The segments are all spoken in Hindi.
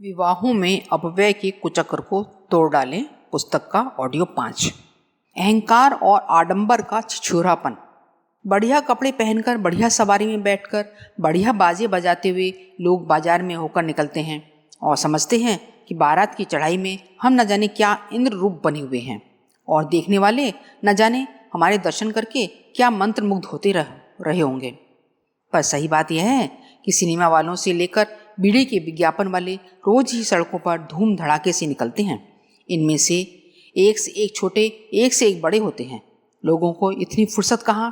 विवाहों में अपव्यय के कुचक्र को तोड़ डालें। पुस्तक का ऑडियो 5। अहंकार और आडंबर का छिछोरापन। बढ़िया कपड़े पहनकर बढ़िया सवारी में बैठकर बढ़िया बाजे बजाते हुए लोग बाजार में होकर निकलते हैं और समझते हैं कि बारात की चढ़ाई में हम न जाने क्या इंद्र रूप बने हुए हैं और देखने वाले न जाने हमारे दर्शन करके क्या मंत्रमुग्ध होते रहे होंगे। पर सही बात यह है कि सिनेमा वालों से लेकर बीड़ी के विज्ञापन वाले रोज ही सड़कों पर धूम धड़ाके से निकलते हैं। इनमें से एक छोटे एक से एक बड़े होते हैं। लोगों को इतनी फुर्सत कहाँ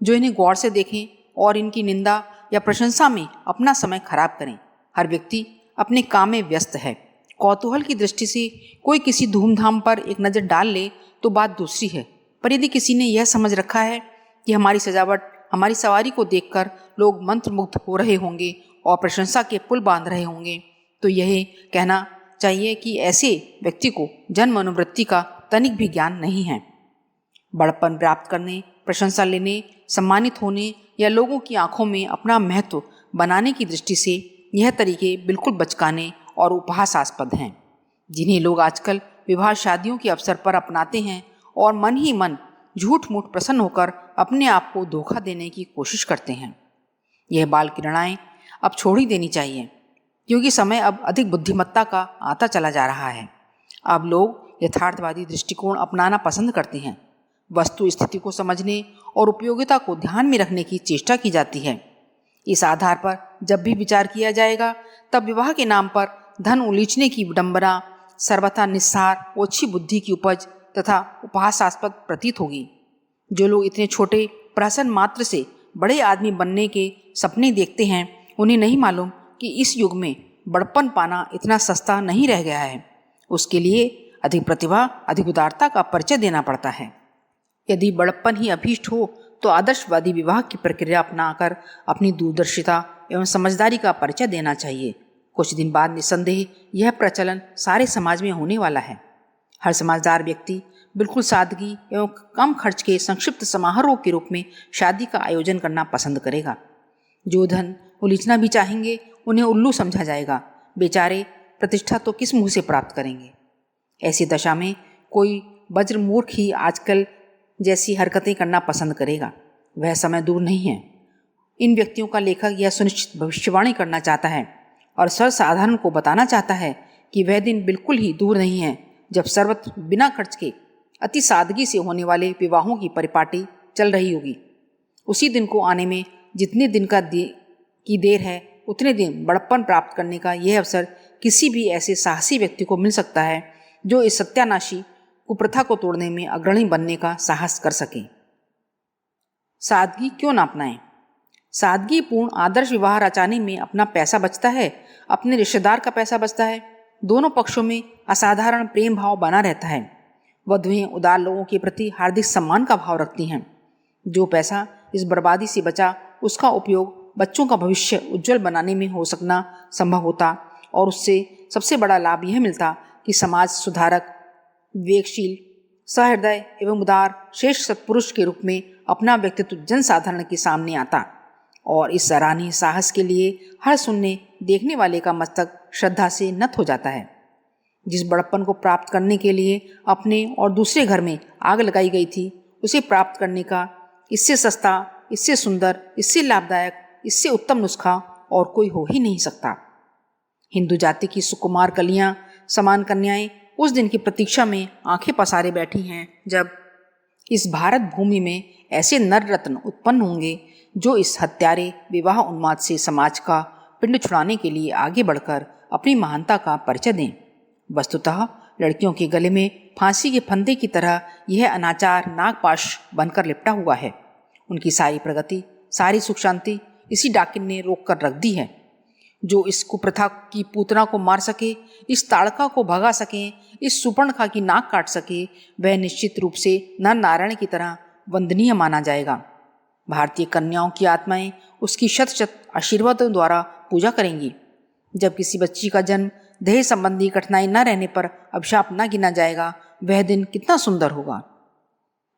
जो इन्हें गौर से देखें और इनकी निंदा या प्रशंसा में अपना समय खराब करें। हर व्यक्ति अपने काम में व्यस्त है। कौतूहल की दृष्टि से कोई किसी धूमधाम पर एक नज़र डाल ले तो बात दूसरी है, पर यदि किसी ने यह समझ रखा है कि हमारी सजावट, हमारी सवारी को देखकर लोग मंत्रमुग्ध हो रहे होंगे और प्रशंसा के पुल बांध रहे होंगे, तो यह कहना चाहिए कि ऐसे व्यक्ति को जन्म मनोवृत्ति का तनिक भी ज्ञान नहीं है। बड़पन प्राप्त करने, प्रशंसा लेने, सम्मानित होने या लोगों की आंखों में अपना महत्व बनाने की दृष्टि से यह तरीके बिल्कुल बचकाने और उपहासास्पद हैं, जिन्हें लोग आजकल विवाह शादियों के अवसर पर अपनाते हैं और मन ही मन झूठ मूठ प्रसन्न होकर अपने आप को धोखा देने की कोशिश करते हैं। यह बाल किरणाएं अब छोड़ ही देनी चाहिए, क्योंकि समय अब अधिक बुद्धिमत्ता का आता चला जा रहा है। अब लोग यथार्थवादी दृष्टिकोण अपनाना पसंद करते हैं। वस्तु स्थिति को समझने और उपयोगिता को ध्यान में रखने की चेष्टा की जाती है। इस आधार पर जब भी विचार किया जाएगा तब विवाह के नाम पर धन उलीचने की विडंबना सर्वथा निस्सार, ओछी बुद्धि की उपज तथा उपहासास्पद प्रतीत होगी। जो लोग इतने छोटे प्रहसन मात्र से बड़े आदमी बनने के सपने देखते हैं, उन्हें नहीं मालूम कि इस युग में बड़पन पाना इतना सस्ता नहीं रह गया है। उसके लिए अधिक प्रतिभा, अधिक उदारता का परिचय देना पड़ता है। यदि बड़प्पन ही अभीष्ट हो तो आदर्शवादी विवाह की प्रक्रिया अपनाकर अपनी दूरदर्शिता एवं समझदारी का परिचय देना चाहिए। कुछ दिन बाद निस्संदेह यह प्रचलन सारे समाज में होने वाला है। हर समझदार व्यक्ति बिल्कुल सादगी एवं कम खर्च के संक्षिप्त समारोह के रूप में शादी का आयोजन करना पसंद करेगा। जो धन उलीचना भी चाहेंगे उन्हें उल्लू समझा जाएगा। बेचारे प्रतिष्ठा तो किस मुंह से प्राप्त करेंगे। ऐसी दशा में कोई वज्रमूर्ख ही आजकल जैसी हरकतें करना पसंद करेगा। वह समय दूर नहीं है। इन व्यक्तियों का लेखक यह सुनिश्चित भविष्यवाणी करना चाहता है और सर्वसाधारण को बताना चाहता है कि वह दिन बिल्कुल ही दूर नहीं है जब सर्वत्र बिना खर्च के अति सादगी से होने वाले विवाहों की परिपाटी चल रही होगी। उसी दिन को आने में जितने दिन की देर है, उतने दिन बड़प्पन प्राप्त करने का यह अवसर किसी भी ऐसे साहसी व्यक्ति को मिल सकता है जो इस सत्यानाशी कुप्रथा को तोड़ने में अग्रणी बनने का साहस कर सके। सादगी क्यों न अपनाएं? सादगी पूर्ण आदर्श विवाह रचाने में अपना पैसा बचता है, अपने रिश्तेदार का पैसा बचता है। दोनों पक्षों में असाधारण प्रेम भाव बना रहता है। वधुएं उदार लोगों के प्रति हार्दिक सम्मान का भाव रखती हैं। जो पैसा इस बर्बादी से बचा, उसका उपयोग बच्चों का भविष्य उज्जवल बनाने में हो सकना संभव होता और उससे सबसे बड़ा लाभ यह मिलता कि समाज सुधारक, विवेकशील, सहृदय एवं उदार श्रेष्ठ सत्पुरुष के रूप में अपना व्यक्तित्व जनसाधारण के सामने आता और इस सराहनीय साहस के लिए हर सुनने देखने वाले का मस्तक श्रद्धा से नत हो जाता है। जिस बड़प्पन को प्राप्त करने के लिए अपने और दूसरे घर में आग लगाई गई थी, उसे प्राप्त करने का इससे सस्ता, इससे सुंदर, इससे लाभदायक, इससे उत्तम नुस्खा और कोई हो ही नहीं सकता। हिंदू जाति की सुकुमार कलियां, समान कन्याएं उस दिन की प्रतीक्षा में आंखें पसारे बैठी हैं जब इस भारत भूमि में ऐसे नर रत्न उत्पन्न होंगे जो इस हत्यारे विवाह उन्माद से समाज का पिंड छुड़ाने के लिए आगे बढ़कर अपनी महानता का परिचय दें। वस्तुतः लड़कियों के गले में फांसी के फंदे की तरह यह अनाचार नागपाश बनकर लिपटा हुआ है। उनकी सारी प्रगति, सारी सुख शांति इसी डाकिन ने रोक कर रख दी है। जो इस कुप्रथा की पूतना को मार सके, इस ताड़का को भगा सके, इस सुपर्णखा की नाक काट सके, वह निश्चित रूप से नर नारायण की तरह वंदनीय माना जाएगा। भारतीय कन्याओं की आत्माएं उसकी शत शत आशीर्वादों द्वारा पूजा करेंगी। जब किसी बच्ची का जन्म दहेज संबंधी कठिनाई न रहने पर अभिशाप न गिना जाएगा, वह दिन कितना सुंदर होगा।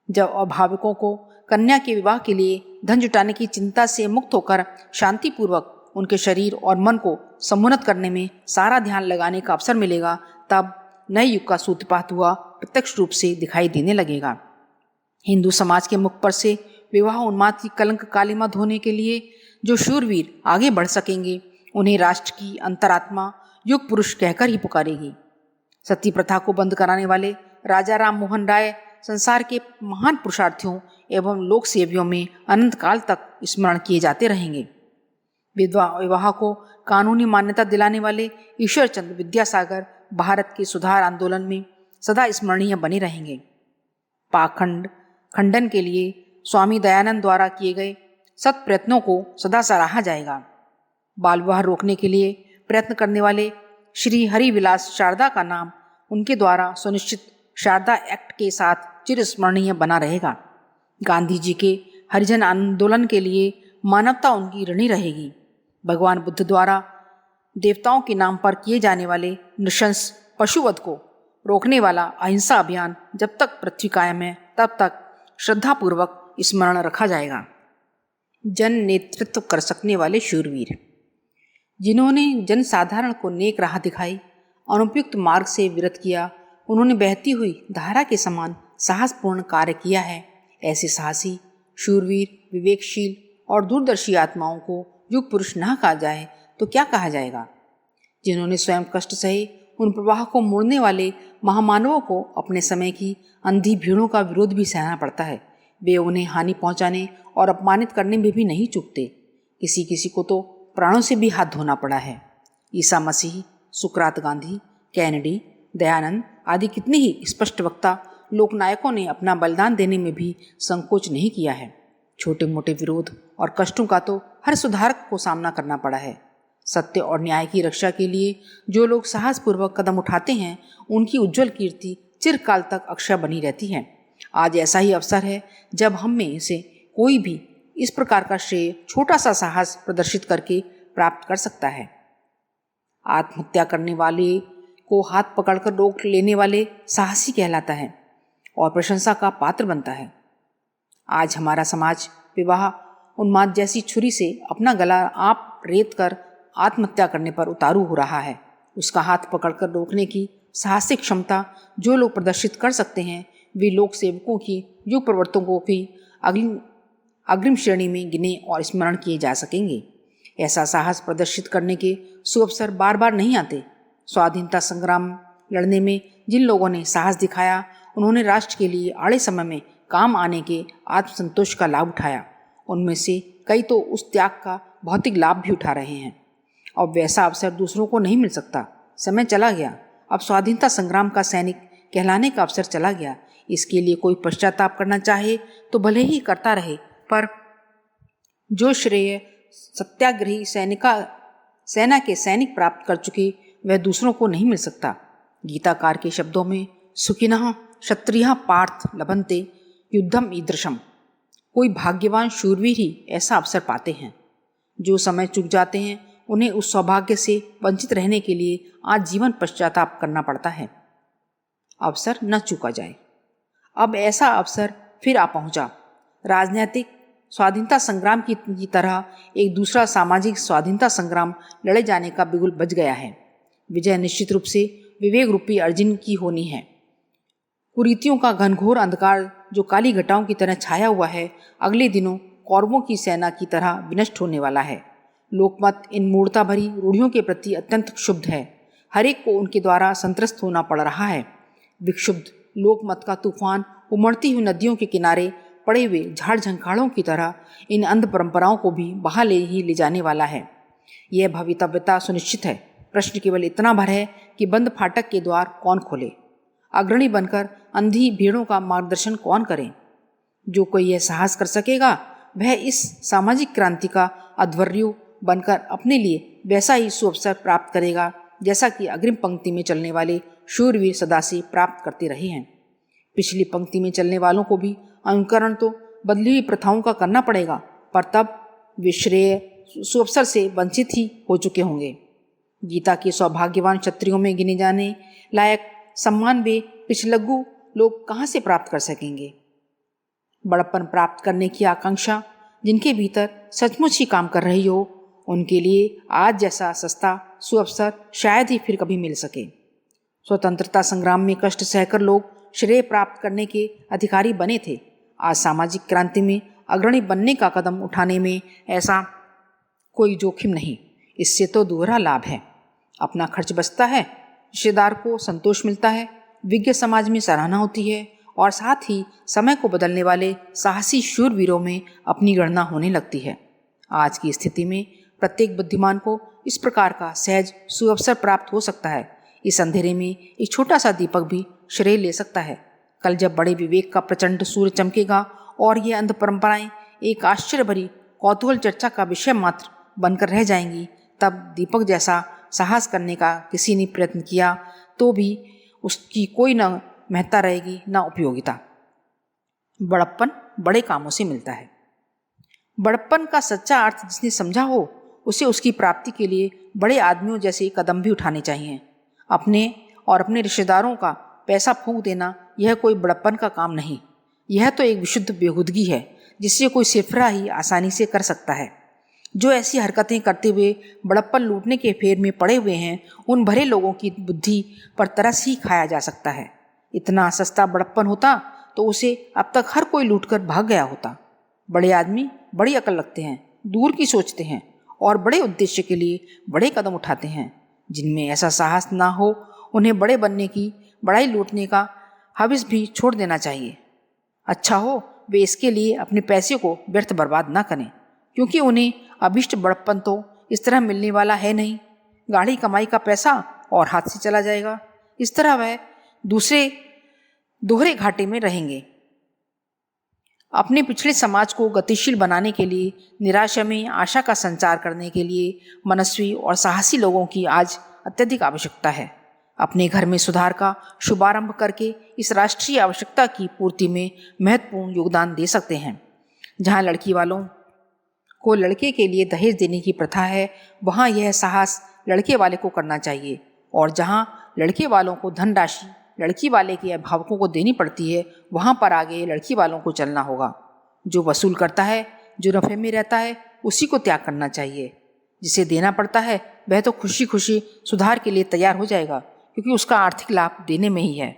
जब अभावकों को कन्या के विवाह के लिए धन जुटाने की चिंता से मुक्त होकर शांतिपूर्वक उनके शरीर और मन को समुन्नत करने में सारा ध्यान लगाने का अवसर मिलेगा, तब नए युग का सूत्रपात हुआ प्रत्यक्ष रूप से दिखाई देने लगेगा। हिंदू समाज के मुख पर से विवाह उन्माद की कलंक कालिमा धोने के लिए जो शूरवीर आगे बढ़ सकेंगे, उन्हें राष्ट्र की अंतरात्मा युग पुरुष कहकर ही पुकारेगी। सती प्रथा को बंद कराने वाले राजा राम मोहन राय संसार के महान पुरुषार्थियों एवं लोक सेवियों में अनंत काल तक स्मरण किए जाते रहेंगे। विवाह को कानूनी मान्यता दिलाने वाले ईश्वर चंद्र विद्यासागर भारत के सुधार आंदोलन में सदा स्मरणीय बने रहेंगे। पाखंड खंडन के लिए स्वामी दयानंद द्वारा किए गए सत प्रयत्नों को सदा सराहा जाएगा। बाल विवाह रोकने के लिए प्रयत्न करने वाले श्री हरिविलास शारदा का नाम उनके द्वारा सुनिश्चित शारदा एक्ट के साथ चिरस्मरणीय बना रहेगा। गांधी जी के हरिजन आंदोलन के लिए मानवता उनकी ऋणी रहेगी। भगवान बुद्ध द्वारा देवताओं के नाम पर किए जाने वाले नृशंस पशुवध को रोकने वाला अहिंसा अभियान जब तक पृथ्वी कायम है तब तक श्रद्धापूर्वक स्मरण रखा जाएगा। जन नेतृत्व कर सकने वाले शूरवीर, जिन्होंने जनसाधारण को नेक राह दिखाई, अनुपयुक्त मार्ग से विरत किया, उन्होंने बहती हुई धारा के समान साहसपूर्ण कार्य किया है। ऐसे साहसी, शूरवीर, विवेकशील और दूरदर्शी आत्माओं को युग पुरुष न कहा जाए तो क्या कहा जाएगा। जिन्होंने स्वयं कष्ट सहे, उन प्रवाह को मोड़ने वाले महामानवों को अपने समय की अंधी भीड़ों का विरोध भी सहना पड़ता है। वे उन्हें हानि पहुंचाने और अपमानित करने में भी नहीं चूकते। किसी किसी को तो प्राणों से भी हाथ धोना पड़ा है। ईसा मसीह, सुकरात गांधी, कैनेडी, दयानंद आदि कितने ही स्पष्ट वक्ता लोकनायकों ने अपना बलिदान देने में भी संकोच नहीं किया है। छोटे मोटे विरोध और कष्टों का तो हर सुधारक को सामना करना पड़ा है। सत्य और न्याय की रक्षा के लिए जो लोग साहसपूर्वक कदम उठाते हैं, उनकी उज्जवल कीर्ति चिरकाल तक अक्षय बनी रहती है। आज ऐसा ही अवसर है जब हम में से कोई भी इस प्रकार का श्रेय छोटा सा साहस प्रदर्शित करके प्राप्त कर सकता है। आत्महत्या करने वाले को हाथ पकड़कर रोक लेने वाले साहसी कहलाता है और प्रशंसा का पात्र बनता है। आज हमारा समाज विवाह उन्माद जैसी छुरी से अपना गला आप रेत कर आत्महत्या करने पर उतारू हो रहा है। उसका हाथ पकड़कर रोकने की साहसिक क्षमता जो लोग प्रदर्शित कर सकते हैं, वे लोक सेवकों की युग प्रवर्तकों को भी अग्रिम श्रेणी में गिने और स्मरण किए जा सकेंगे। ऐसा साहस प्रदर्शित करने के सुअवसर बार बार नहीं आते। स्वाधीनता संग्राम लड़ने में जिन लोगों ने साहस दिखाया, उन्होंने राष्ट्र के लिए आड़े समय में काम आने के आत्मसंतोष का लाभ उठाया। उनमें से कई तो उस त्याग का भौतिक लाभ भी उठा रहे हैं। अब वैसा अवसर दूसरों को नहीं मिल सकता। समय चला गया। अब स्वाधीनता संग्राम का सैनिक कहलाने का अवसर चला गया। इसके लिए कोई पश्चाताप करना चाहे तो भले ही करता रहे, पर जो श्रेय सत्याग्रही सेना के सैनिक प्राप्त कर चुके, वह दूसरों को नहीं मिल सकता। गीताकार के शब्दों में सुखिनः क्षत्रियः पार्थ लभन्ते युद्धम ईदृशम। कोई भाग्यवान शूरवीर ही ऐसा अवसर पाते हैं। जो समय चूक जाते हैं, उन्हें उस सौभाग्य से वंचित रहने के लिए आज जीवन पश्चाताप करना पड़ता है। अवसर न चूका जाए। अब ऐसा अवसर फिर आ पहुंचा। राजनीतिक स्वाधीनता संग्राम की तरह एक दूसरा सामाजिक स्वाधीनता संग्राम लड़े जाने का बिगुल बज गया है। विजय निश्चित रूप से विवेक रूपी अर्जुन की होनी है। कुरीतियों का घनघोर अंधकार जो काली घटाओं की तरह छाया हुआ है, अगले दिनों कौरवों की सेना की तरह विनष्ट होने वाला है। लोकमत इन मूर्ता भरी रूढ़ियों के प्रति अत्यंत क्षुब्ध है। हर एक को उनके द्वारा संत्रस्त होना पड़ रहा है। विक्षुब्ध लोकमत का तूफान उमड़ती हुई नदियों के किनारे पड़े हुए झाड़ झंखाड़ों की तरह इन अंध परंपराओं को भी बहा ले जाने वाला है। यह भवितव्यता सुनिश्चित है। प्रश्न केवल इतना भर है कि बंद फाटक के द्वार कौन खोले, अग्रणी बनकर अंधी भीड़ों का मार्गदर्शन कौन करे। जो कोई यह साहस कर सकेगा, वह इस सामाजिक क्रांति का अध्वर्यु बनकर अपने लिए वैसा ही सुअवसर प्राप्त करेगा जैसा कि अग्रिम पंक्ति में चलने वाले शूरवीर सदा से प्राप्त करते रहे हैं। पिछली पंक्ति में चलने वालों को भी अनुकरण तो बदली हुई प्रथाओं का करना पड़ेगा, पर तब वे श्रेय सुअवसर से वंचित ही हो चुके होंगे। गीता के सौभाग्यवान क्षत्रियों में गिने जाने लायक सम्मान वे पिछलग्गू लोग कहाँ से प्राप्त कर सकेंगे। बड़प्पन प्राप्त करने की आकांक्षा जिनके भीतर सचमुच ही काम कर रही हो, उनके लिए आज जैसा सस्ता सुअवसर शायद ही फिर कभी मिल सके। स्वतंत्रता संग्राम में कष्ट सहकर लोग श्रेय प्राप्त करने के अधिकारी बने थे। आज सामाजिक क्रांति में अग्रणी बनने का कदम उठाने में ऐसा कोई जोखिम नहीं। इससे तो दोहरा लाभ है। अपना खर्च बचता है, रिश्तेदार को संतोष मिलता है, विज्ञ समाज में सराहना होती है और साथ ही समय को बदलने वाले साहसी शूरवीरों में अपनी गणना होने लगती है। आज की स्थिति में प्रत्येक बुद्धिमान को इस प्रकार का सहज सुअवसर प्राप्त हो सकता है। इस अंधेरे में एक छोटा सा दीपक भी श्रेय ले सकता है। कल जब बड़े विवेक का प्रचंड सूर्य चमकेगा और ये अंध परंपराएं एक आश्चर्य भरी कौतूहल चर्चा का विषय मात्र बनकर रह जाएंगी, तब दीपक जैसा साहस करने का किसी ने प्रयत्न किया तो भी उसकी कोई न महत्ता रहेगी न उपयोगिता। बड़प्पन बड़े कामों से मिलता है। बड़प्पन का सच्चा अर्थ जिसने समझा हो उसे उसकी प्राप्ति के लिए बड़े आदमियों जैसे कदम भी उठाने चाहिए। अपने और अपने रिश्तेदारों का पैसा फूंक देना यह कोई बड़प्पन का काम नहीं। यह तो एक विशुद्ध बेहूदगी है जिससे कोई सिफरा ही आसानी से कर सकता है। जो ऐसी हरकतें करते हुए बड़प्पन लूटने के फेर में पड़े हुए हैं, उन भरे लोगों की बुद्धि पर तरस ही खाया जा सकता है। इतना सस्ता बड़प्पन होता तो उसे अब तक हर कोई लूटकर भाग गया होता। बड़े आदमी बड़ी अकल रखते हैं, दूर की सोचते हैं और बड़े उद्देश्य के लिए बड़े कदम उठाते हैं। जिनमें ऐसा साहस ना हो उन्हें बड़े बनने की, बड़ाई लूटने का हविस भी छोड़ देना चाहिए। अच्छा हो वे इसके लिए अपने पैसे को व्यर्थ बर्बाद ना करें, क्योंकि उन्हें अभिष्ट बड़प्पन तो इस तरह मिलने वाला है नहीं। गाढ़ी कमाई का पैसा और हाथ से चला जाएगा। इस तरह वह दूसरे दोहरे घाटे में रहेंगे। अपने पिछड़े समाज को गतिशील बनाने के लिए, निराशा में आशा का संचार करने के लिए मनस्वी और साहसी लोगों की आज अत्यधिक आवश्यकता है। अपने घर में सुधार का शुभारंभ करके इस राष्ट्रीय आवश्यकता की पूर्ति में महत्वपूर्ण योगदान दे सकते हैं। जहाँ लड़की वालों को लड़के के लिए दहेज देने की प्रथा है, वहाँ यह साहस लड़के वाले को करना चाहिए, और जहाँ लड़के वालों को धनराशि लड़की वाले के अभिभावकों को देनी पड़ती है, वहाँ पर आगे लड़की वालों को चलना होगा। जो वसूल करता है, जो नफे में रहता है, उसी को त्याग करना चाहिए। जिसे देना पड़ता है वह तो खुशी खुशी सुधार के लिए तैयार हो जाएगा, क्योंकि उसका आर्थिक लाभ देने में ही है।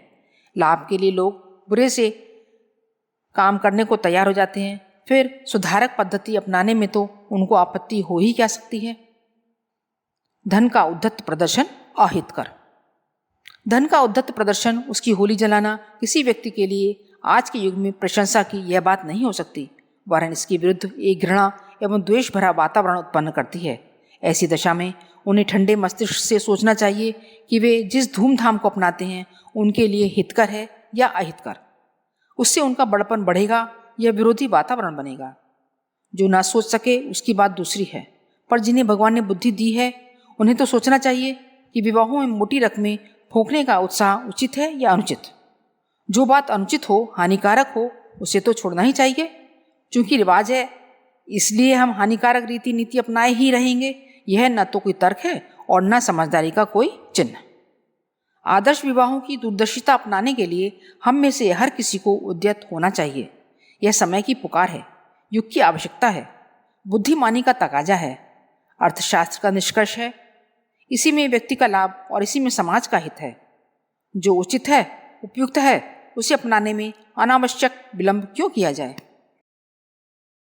लाभ के लिए लोग बुरे से काम करने को तैयार हो जाते हैं, फिर सुधारक पद्धति अपनाने में तो उनको आपत्ति हो ही क्या सकती है। धन का उद्धत प्रदर्शन अहितकर। धन का उद्धत प्रदर्शन, उसकी होली जलाना किसी व्यक्ति के लिए आज के युग में प्रशंसा की यह बात नहीं हो सकती, वरन इसके विरुद्ध एक घृणा एवं द्वेष भरा वातावरण उत्पन्न करती है। ऐसी दशा में उन्हें ठंडे मस्तिष्क से सोचना चाहिए कि वे जिस धूमधाम को अपनाते हैं उनके लिए हितकर है या अहितकर। उससे उनका बड़पन बढ़ेगा या विरोधी वातावरण बनेगा। जो ना सोच सके उसकी बात दूसरी है, पर जिन्हें भगवान ने बुद्धि दी है उन्हें तो सोचना चाहिए कि विवाहों में मोटी रकमें फूंकने का उत्साह उचित है या अनुचित। जो बात अनुचित हो, हानिकारक हो, उसे तो छोड़ना ही चाहिए। चूंकि रिवाज है इसलिए हम हानिकारक रीति नीति अपनाए ही रहेंगे, यह न तो कोई तर्क है और न समझदारी का कोई चिन्ह। आदर्श विवाहों की दूरदर्शिता अपनाने के लिए हम में से हर किसी को उद्यत होना चाहिए। यह समय की पुकार है, युग की आवश्यकता है, बुद्धिमानी का तकाजा है, अर्थशास्त्र का निष्कर्ष है। इसी में व्यक्ति का लाभ और इसी में समाज का हित है। जो उचित है, उपयुक्त है, उसे अपनाने में अनावश्यक विलंब क्यों किया जाए।